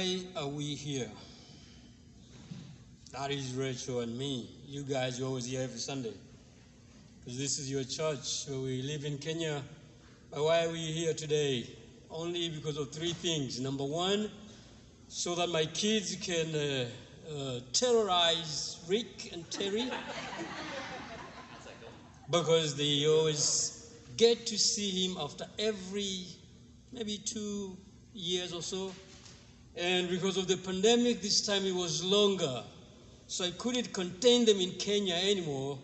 Why are we here? That is Rachel and me. You guys, you're always here every Sunday. Because this is your church. So we live in Kenya. But why are we here today? Only because of three things. Number one, so that my kids can terrorize Rick and Terry. Because they always get to see him after every maybe 2 years or so. And because of the pandemic, this time it was longer. So I couldn't contain them in Kenya anymore.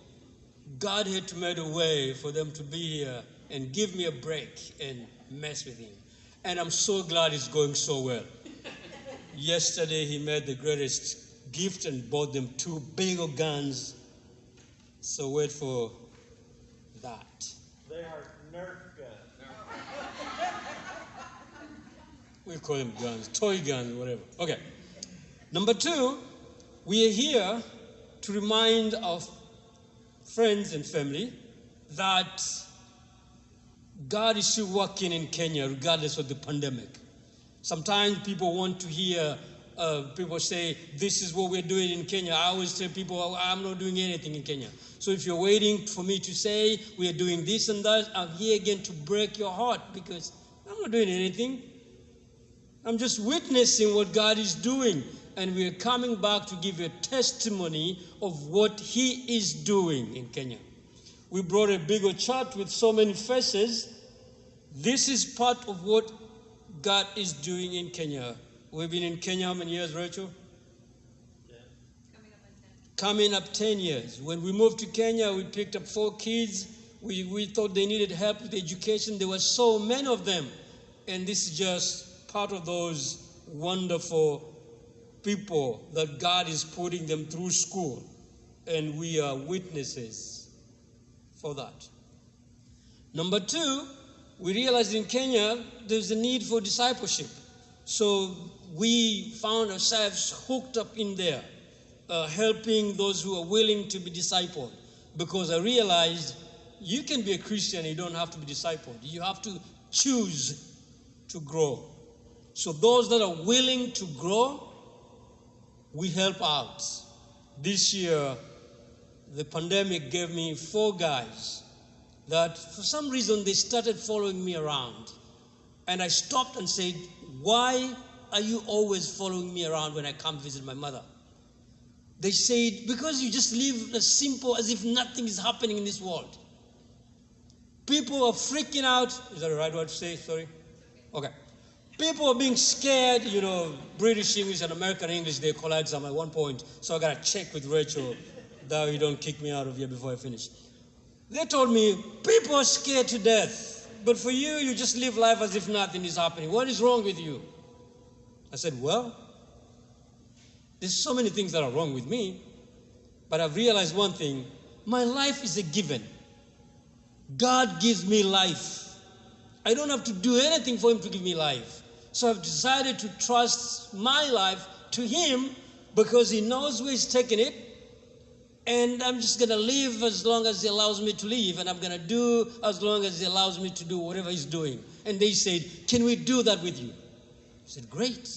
God had to make a way for them to be here and give me a break and mess with him. And I'm so glad it's going so well. Yesterday, he made the greatest gift and bought them 2 big guns. So wait for that. They are Nerf guns. We call them guns, toy guns, whatever. Okay. Number 2, we are here to remind our friends and family that God is still working in Kenya regardless of the pandemic. Sometimes people want to hear people say, this is what we're doing in Kenya. I always tell people, I'm not doing anything in Kenya. So if you're waiting for me to say we are doing this and that, I'm here again to break your heart because I'm not doing anything. I'm just witnessing what God is doing. And we are coming back to give you a testimony of what He is doing in Kenya. We brought a bigger chart with so many faces. This is part of what God is doing in Kenya. We've been in Kenya how many years, Rachel? Yeah. Coming up 10 years. When we moved to Kenya, we picked up 4 kids. We thought they needed help with education. There were so many of them. And this is just part of those wonderful people that God is putting them through school. And we are witnesses for that. Number 2, we realized in Kenya there's a need for discipleship. So we found ourselves hooked up in there, helping those who are willing to be discipled. Because I realized you can be a Christian, you don't have to be discipled. You have to choose to grow. So those that are willing to grow, we help out. This year, the pandemic gave me 4 guys that for some reason they started following me around. And I stopped and said, why are you always following me around when I come visit my mother? They said, because you just live as simple as if nothing is happening in this world. People are freaking out. Is that the right word to say? Sorry. Okay. People are being scared, British English and American English, they collide some at one point. So I got to check with Rachel that you don't kick me out of here before I finish. They told me, people are scared to death. But for you, you just live life as if nothing is happening. What is wrong with you? I said, well, there's so many things that are wrong with me. But I've realized one thing. My life is a given. God gives me life. I don't have to do anything for Him to give me life. So I've decided to trust my life to Him because He knows where He's taking it. And I'm just going to live as long as He allows me to live. And I'm going to do as long as He allows me to do whatever He's doing. And they said, can we do that with you? I said, great.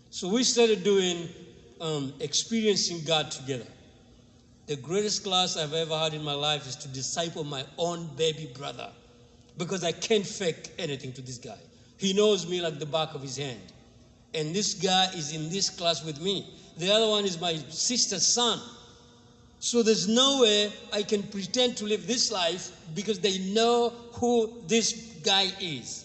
So we started doing experiencing God together. The greatest class I've ever had in my life is to disciple my own baby brother. Because I can't fake anything to this guy. He knows me like the back of his hand. And this guy is in this class with me. The other one is my sister's son. So there's no way I can pretend to live this life because they know who this guy is.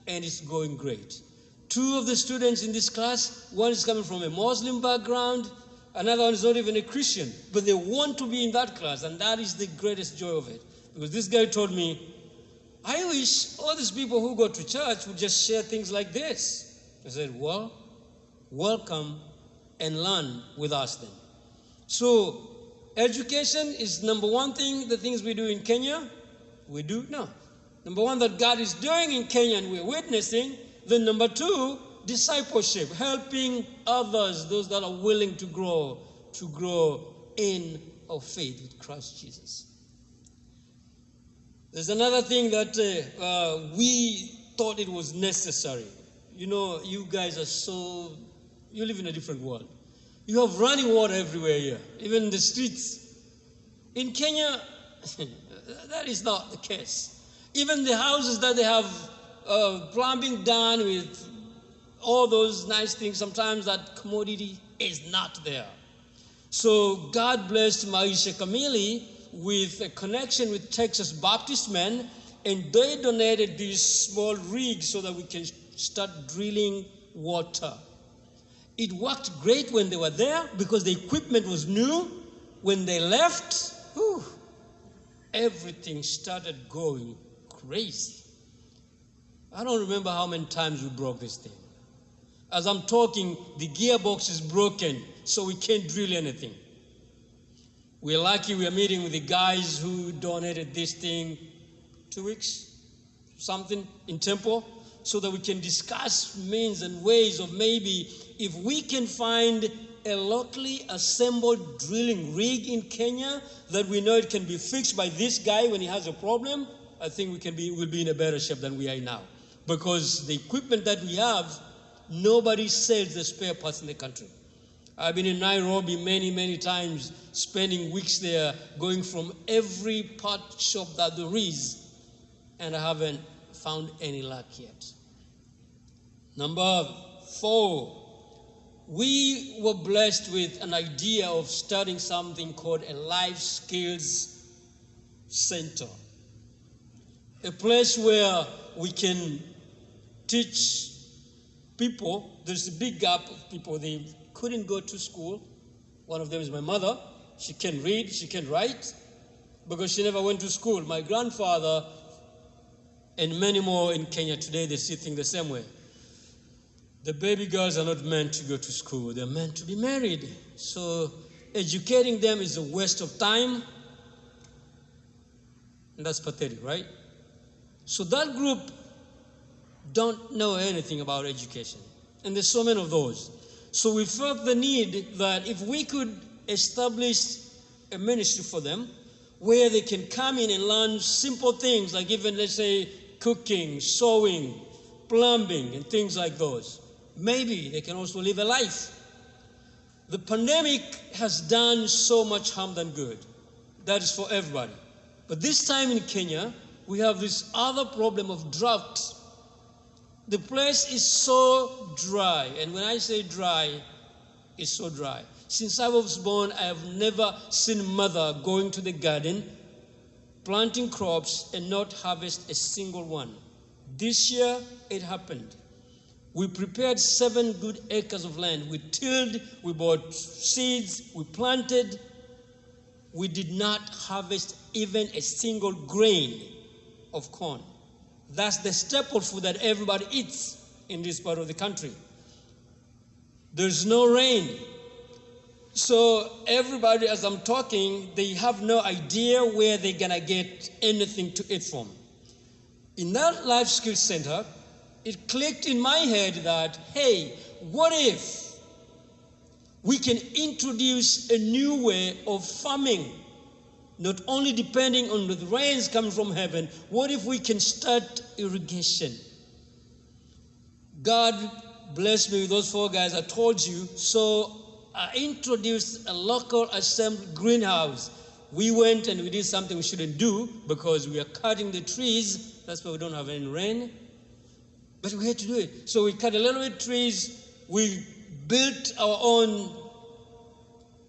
And it's going great. 2 of the students in this class, one is coming from a Muslim background, another one is not even a Christian. But they want to be in that class, and that is the greatest joy of it. Because this guy told me, I wish all these people who go to church would just share things like this. I said, well, welcome and learn with us then. So, education is number 1 thing, the things we do in Kenya. We do? No. Number 1 that God is doing in Kenya and we're witnessing. Then number 2, discipleship, helping others, those that are willing to grow in our faith with Christ Jesus. There's another thing that we thought it was necessary. You guys are so You live in a different world. You have running water everywhere here, even in the streets. In Kenya, that is not the case. Even the houses that they have plumbing done with all those nice things, sometimes that commodity is not there. So God blessed Maisha Kamili with a connection with Texas Baptist men, and they donated this small rig so that we can start drilling water. It worked great when they were there because the equipment was new. When they left, everything started going crazy. I don't remember how many times we broke this thing. As I'm talking, the gearbox is broken, so we can't drill anything. We're lucky we are meeting with the guys who donated this thing 2 weeks, something, in Temple, so that we can discuss means and ways of maybe if we can find a locally assembled drilling rig in Kenya that we know it can be fixed by this guy when he has a problem, I think we'll be in a better shape than we are now. Because the equipment that we have, nobody sells the spare parts in the country. I've been in Nairobi many, many times, spending weeks there, going from every part shop that there is, and I haven't found any luck yet. Number 4, we were blessed with an idea of starting something called a Life Skills Center, a place where we can teach people. There's a big gap of people. They couldn't go to school. One of them is my mother. She can read, she can write, because she never went to school. My grandfather and many more in Kenya today, they see things the same way. The baby girls are not meant to go to school. They're meant to be married. So educating them is a waste of time. And that's pathetic, right? So that group don't know anything about education. And there's so many of those. So we felt the need that if we could establish a ministry for them where they can come in and learn simple things like even, let's say, cooking, sewing, plumbing, and things like those. Maybe they can also live a life. The pandemic has done so much harm than good. That is for everybody. But this time in Kenya, we have this other problem of drought. The place is so dry. And when I say dry, it's so dry. Since I was born, I have never seen mother going to the garden, planting crops, and not harvest a single one. This year, it happened. We prepared 7 good acres of land. We tilled, we bought seeds, we planted. We did not harvest even a single grain of corn. That's the staple food that everybody eats in this part of the country. There's no rain. So everybody, as I'm talking, they have no idea where they're going to get anything to eat from. In that Life Skills Center, it clicked in my head that, hey, what if we can introduce a new way of farming, not only depending on the rains coming from heaven? What if we can start irrigation? God blessed me with those 4 guys I told you, so I introduced a local assembled greenhouse. We went and we did something we shouldn't do because we are cutting the trees. That's why we don't have any rain. But we had to do it. So we cut a little bit of trees. We built our own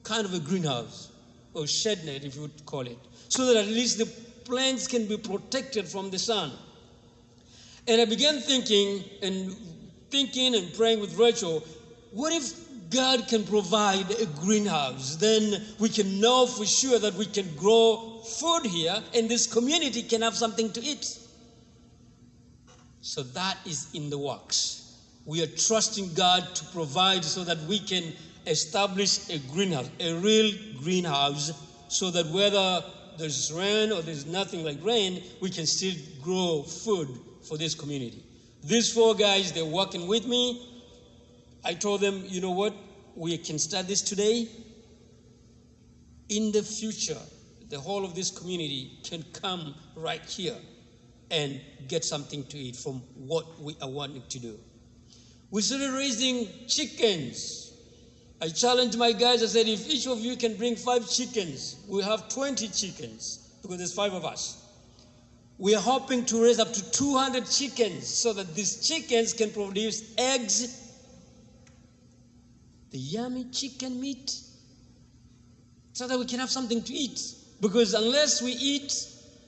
kind of a greenhouse, or shed net, if you would call it, so that at least the plants can be protected from the sun. And I began thinking and praying with Rachel, what if God can provide a greenhouse? Then we can know for sure that we can grow food here, and this community can have something to eat. So that is in the works. We are trusting God to provide so that we can establish a greenhouse, a real greenhouse, so that whether there's rain or there's nothing like rain, we can still grow food for this community. These 4 guys, they're working with me. I told them, you know what? We can start this today. In the future, the whole of this community can come right here and get something to eat from what we are wanting to do. We started raising chickens. I challenged my guys. I said, if each of you can bring 5 chickens, we'll have 20 chickens because there's 5 of us. We are hoping to raise up to 200 chickens so that these chickens can produce eggs, the yummy chicken meat, so that we can have something to eat. Because unless we eat,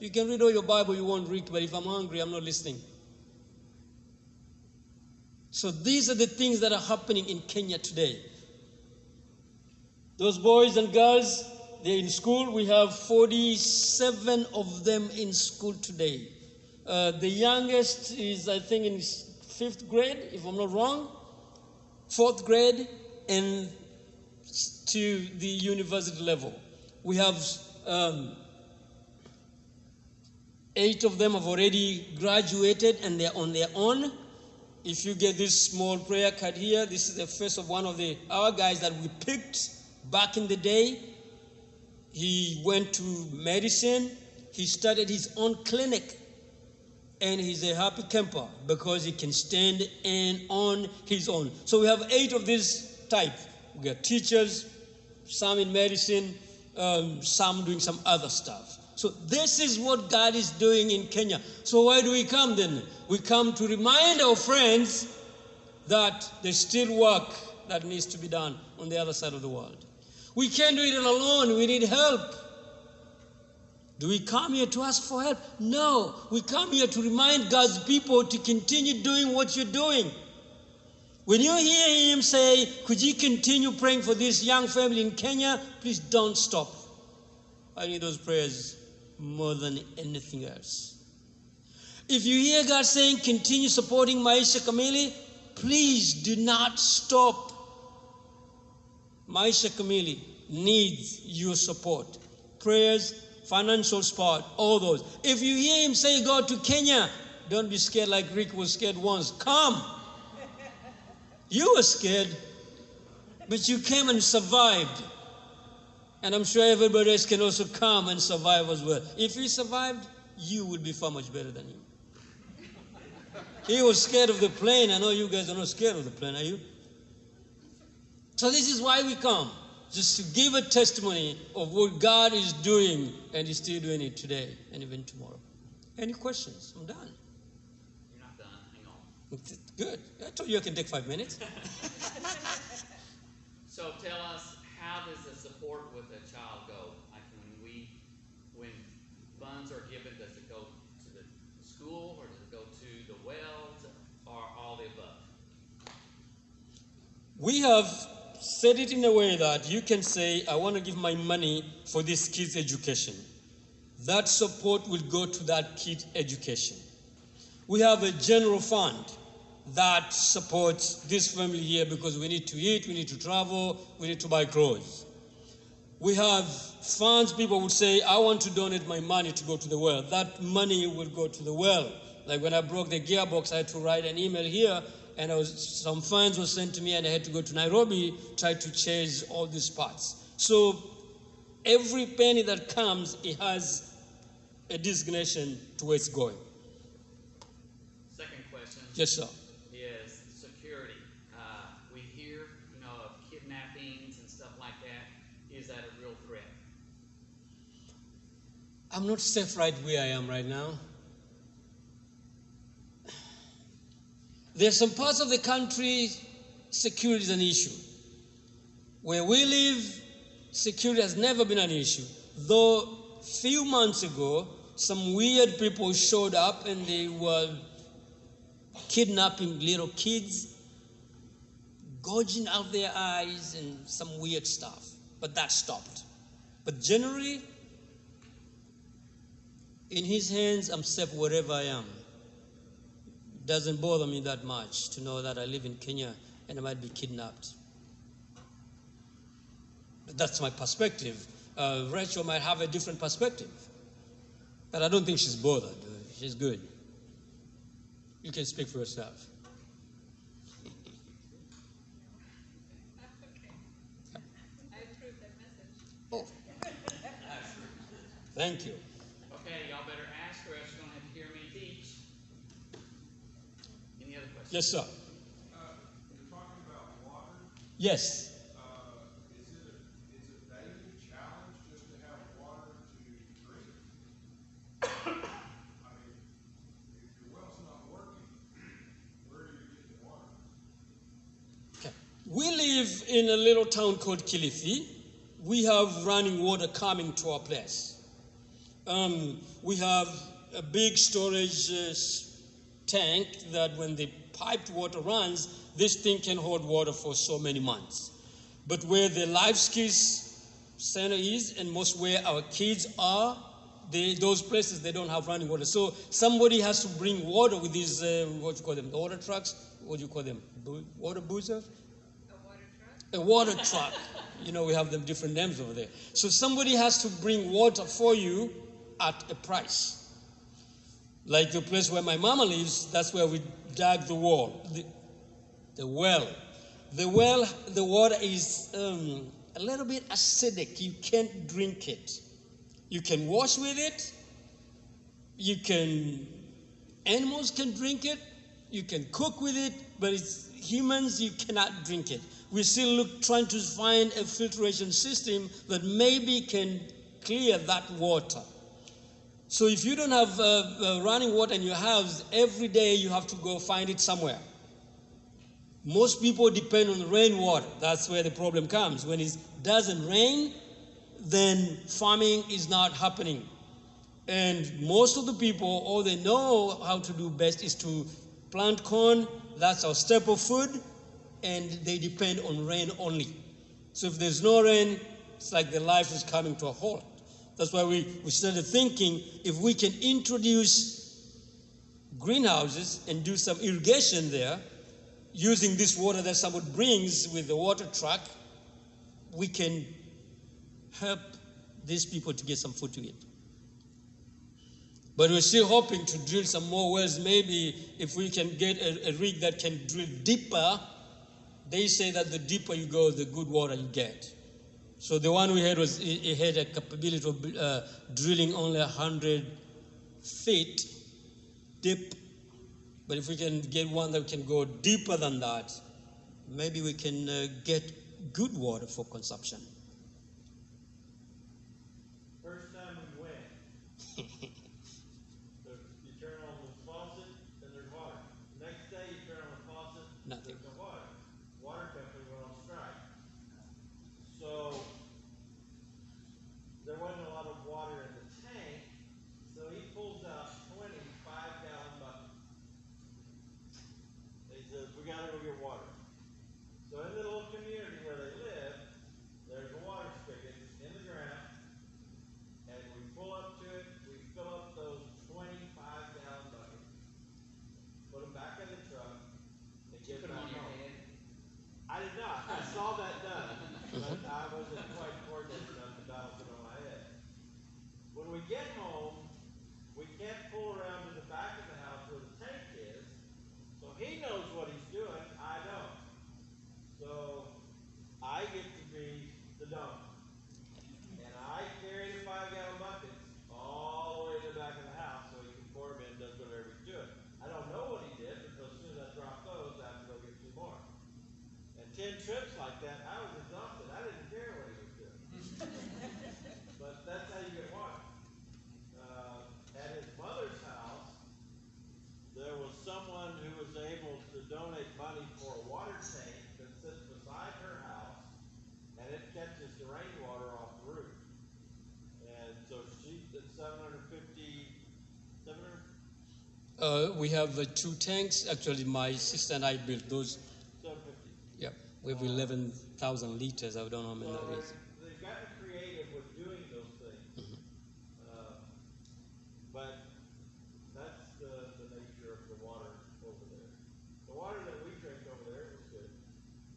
you can read all your Bible, you won't read, but if I'm hungry, I'm not listening. So these are the things that are happening in Kenya today. Those boys and girls, they're in school. We have 47 of them in school today. The youngest is, I think, in 5th grade, if I'm not wrong, 4th grade, and to the university level. We have 8 of them have already graduated and they're on their own. If you get this small prayer card here, this is the face of one of our guys that we picked back in the day. He went to medicine. He started his own clinic. And he's a happy camper because he can stand on his own. So we have 8 of this type. We got teachers, some in medicine, some doing some other stuff. So this is what God is doing in Kenya. So why do we come then? We come to remind our friends that there's still work that needs to be done on the other side of the world. We can't do it alone. We need help. Do we come here to ask for help? No. We come here to remind God's people to continue doing what you're doing. When you hear him say, could you continue praying for this young family in Kenya? Please don't stop. I need those prayers more than anything else. If you hear God saying, continue supporting Maisha Kamili, please do not stop. Maisha Kamili needs your support. Prayers, financial support, all those. If you hear him say, go to Kenya, don't be scared like Rick was scared once. Come. You were scared, but you came and survived. And I'm sure everybody else can also come and survive as well. If he survived, you would be far much better than him. He was scared of the plane. I know you guys are not scared of the plane, are you? So this is why we come, just to give a testimony of what God is doing, and he's still doing it today and even tomorrow. Any questions? I'm done. You're not done. Hang on. Good. I told you I can take 5 minutes. So tell us, how does the support with a child go? Like when funds are given, does it go to the school, or does it go to the wells, or all the above? We have set it in a way that you can say, I want to give my money for this kid's education. That support will go to that kid's education. We have a general fund that supports this family here because we need to eat, we need to travel, we need to buy clothes. We have funds, people would say, I want to donate my money to go to the well. That money will go to the well. Like when I broke the gearbox, I had to write an email here, and some funds were sent to me, and I had to go to Nairobi, try to chase all these parts. So every penny that comes, it has a designation to where it's going. Second question. Yes, sir. Is security. We hear, of kidnappings and stuff like that. Is that a real threat? I'm not safe right where I am right now. There's some parts of the country, security is an issue. Where we live, security has never been an issue. Though a few months ago, some weird people showed up and they were kidnapping little kids, gouging out their eyes and some weird stuff. But that stopped. But generally, in his hands, I'm safe wherever I am. It doesn't bother me that much to know that I live in Kenya and I might be kidnapped. But that's my perspective. Rachel might have a different perspective. But I don't think she's bothered. She's good. You can speak for yourself. I approve that message. Oh, thank you. Okay, y'all better ask, or else you're going to have to hear me teach. Any other questions? Yes, sir. Yes. Is it a daily challenge just to have water to drink? I mean, if your well's not working, where do you get the water? Okay. We live in a little town called Kilifi. We have running water coming to our place. We have a big storage tank that when the piped water runs, this thing can hold water for so many months. But where the Life Skills Center is, and most where our kids are, those places, they don't have running water. So somebody has to bring water with these, what do you call them, water trucks? What do you call them? Water boozers? A water truck. You know, we have them different names over there. So somebody has to bring water for you at a price. Like the place where my mama lives, that's where we dug the well. The well, the water is a little bit acidic. You can't drink it. You can wash with it. Animals can drink it. You can cook with it, but humans, you cannot drink it. We're still trying to find a filtration system that maybe can clear that water. So if you don't have running water in your house, every day you have to go find it somewhere. Most people depend on rainwater. That's where the problem comes. When it doesn't rain, then farming is not happening. And most of the people, all they know how to do best is to plant corn. That's our staple food. And they depend on rain only. So if there's no rain, it's like their life is coming to a halt. That's why we started thinking if we can introduce greenhouses and do some irrigation there, using this water that someone brings with the water truck, we can help these people to get some food to eat. But we're still hoping to drill some more wells. Maybe if we can get a rig that can drill deeper. They say that the deeper you go, the good water you get. So the one we had it had a capability of drilling only 100 feet deep. But if we can get one that can go deeper than that, maybe we can get good water for consumption. First time we went, you turn on the faucet and there's water. Next day you turn on the faucet, Nothing. there's no water. Water company went on strike. So there wasn't a lot of water in the tank, so he pulls out 25-gallon buckets. He says, we gotta go get water. So in the little community where they live, there's a water spigot in the ground, and we pull up to it, we fill up those 25-gallon buckets, put them back in the truck, and Did you get put them back on your home. head? I did not. I saw that done, but I wasn't quite coordinated enough to balance it on my head. When we get home, we can't pull around to the back of the house where the tank is, so he knows what he's doing, I don't. So I get to be the donkey. And I carry the 5-gallon buckets all the way to the back of the house so he can pour them in, does whatever he's doing. I don't know what he did, because as soon as I drop those, I have to go get 2 more. And 10 trips like that, I was exhausted. I didn't care what he was doing. But that's how you get water. At his mother's house, there was someone who was able to donate money for a water tank that sits beside her house, and it catches the rainwater off the roof. And so she did 750. We have 2 tanks. Actually, my sister and I built those. 750. Yeah, we have 11,000 liters. I don't know how many So that is. they've gotten creative with doing those things. But that's the nature of the water over there. The water that we drink over there was good.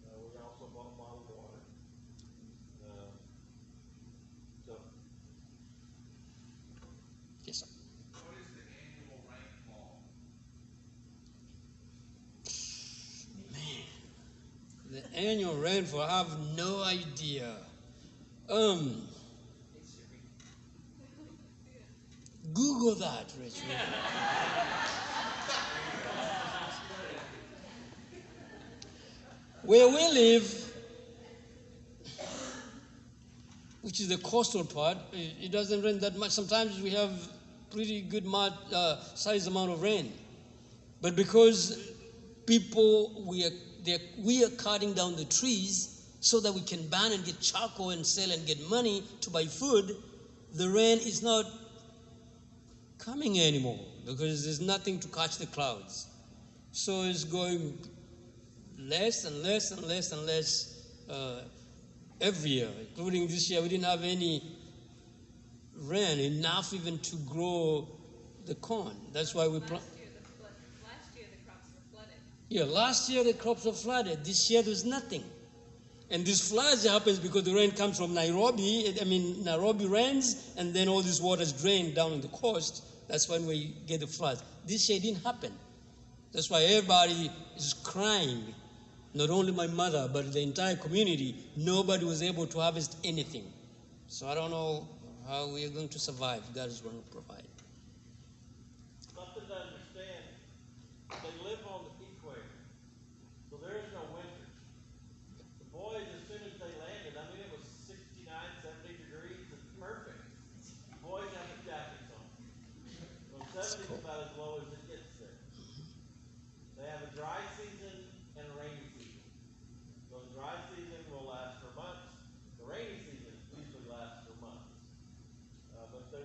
We also bought bottled water. So Yes, sir. What is the annual rainfall? The annual rainfall, I have no idea. Google that, Richard. Where we live, which is the coastal part, it doesn't rain that much. Sometimes we have pretty good size amount of rain. But because people, we are cutting down the trees so that we can burn and get charcoal and sell and get money to buy food, the rain is not coming anymore because there's nothing to catch the clouds. So it's going less and less and less and less every year, including this year. We didn't have any rain, enough even to grow the corn. That's why we plant. Last year the crops were flooded. Yeah, last year the crops were flooded. This year there's nothing. And this floods happens because the rain comes from Nairobi. Nairobi rains, and then all this water is drained down on the coast. That's when we get the floods. This year it didn't happen. That's why everybody is crying. Not only my mother, but the entire community. Nobody was able to harvest anything. So I don't know how we are going to survive. God is going to provide. Something to understand, they live on the equator, so there is no winter. The boys, as soon as they landed, it was 69, 70 degrees, it's perfect. The boys have their jackets on. So 70 is about as low as it gets there. They have a dry season and a rainy season. So the dry season will last for months. The rainy season usually lasts for months. But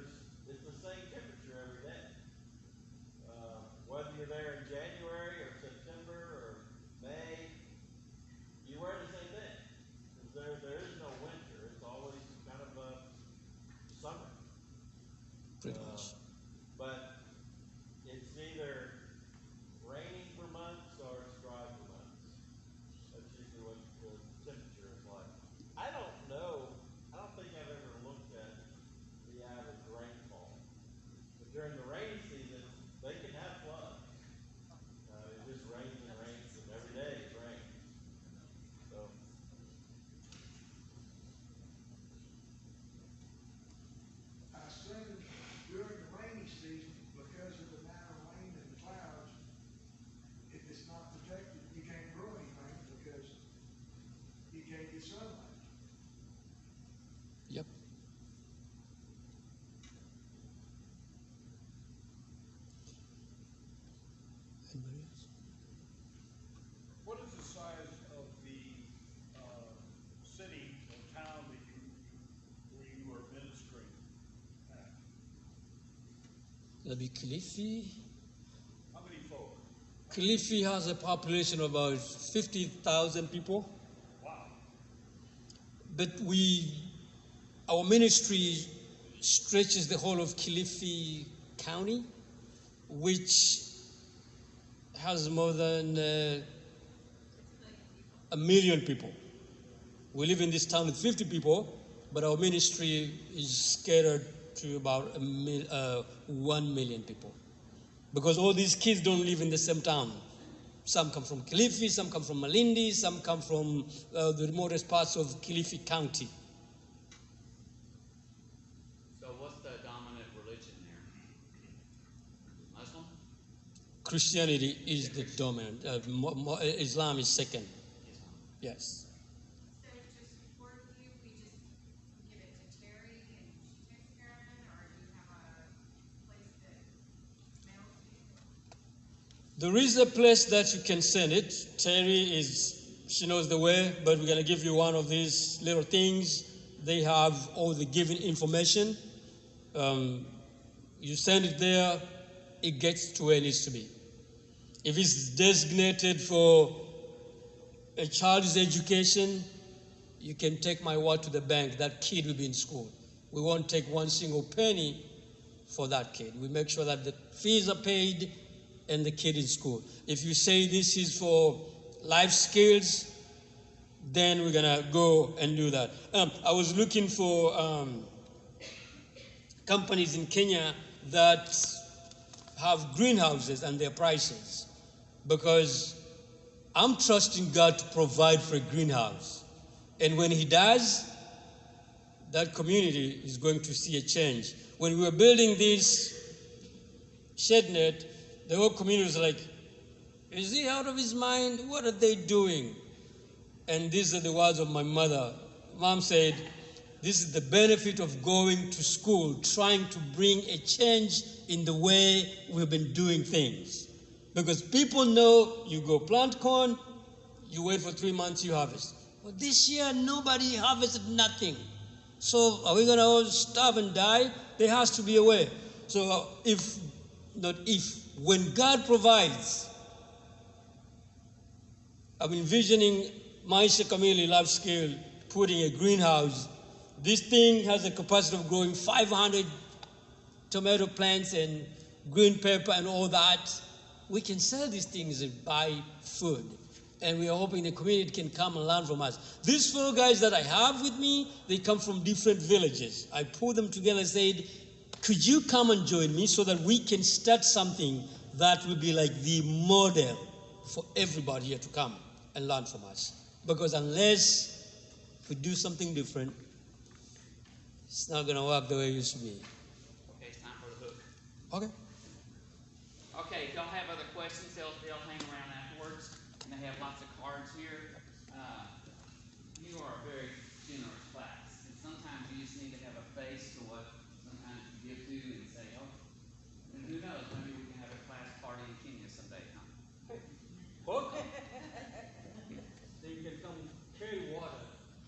it's the same temperature every day. Whether you're there in January or September or May, you wear the same thing. Because there is no winter. It's always kind of a summer. Pretty much. But it's either raining for months or it's dry for months. That's usually what the temperature is like. I don't know. I don't think I've ever looked at the average rainfall. But during the rainy season, they can have floods. It just rains and rains, and every day it rains. So. I assume during the rainy season, because of the amount of rain and the clouds, if it's not protected, you can't grow anything because you can't get sunlight. Yep. Anybody else? What is the size of the city or town that where you are ministering at? That'll be Kilifi. How many folk? Kilifi has a population of about 50,000 people. Wow. But our ministry stretches the whole of Kilifi County, which has more than 1 million people. We live in this town with 50 people, but our ministry is scattered to about 1 million people. Because all these kids don't live in the same town. Some come from Kilifi, some come from Malindi, some come from the remotest parts of Kilifi County. So what's the dominant religion there? Muslim? Christianity is the dominant. Islam is second. Islam. Yes. So to support you, we just give it to Terry and she takes care of it, or do you have a place that mails you? There is a place that you can send it. She knows the way, but we're going to give you one of these little things. They have all the given information. You send it there, it gets to where it needs to be. If it's designated for a child's education, you can take my word to the bank. That kid will be in school. We won't take one single penny for that kid. We make sure that the fees are paid and the kid in school. If you say this is for life skills, then we're gonna go and do that. I was looking for companies in Kenya that have greenhouses and their prices, because I'm trusting God to provide for a greenhouse. And when He does, that community is going to see a change. When we were building this shed net, the whole community was like, is he out of his mind? What are they doing? And these are the words of my mother. Mom said, this is the benefit of going to school, trying to bring a change in the way we've been doing things. Because people know you go plant corn, you wait for 3 months, you harvest. But this year, nobody harvested nothing. So are we going to all starve and die? There has to be a way. So when God provides, I'm envisioning Maisha Kamili Lab Scale putting a greenhouse. This thing has a capacity of growing 500 tomato plants and green pepper and all that. We can sell these things and buy food. And we are hoping the community can come and learn from us. These 4 guys that I have with me, they come from different villages. I pulled them together and said, could you come and join me so that we can start something that will be like the model for everybody here to come and learn from us? Because unless we do something different, it's not going to work the way it used to be. Okay, it's time for the hook. Okay. Okay, if y'all have other questions, they'll hang around afterwards, and they have lots of cards here.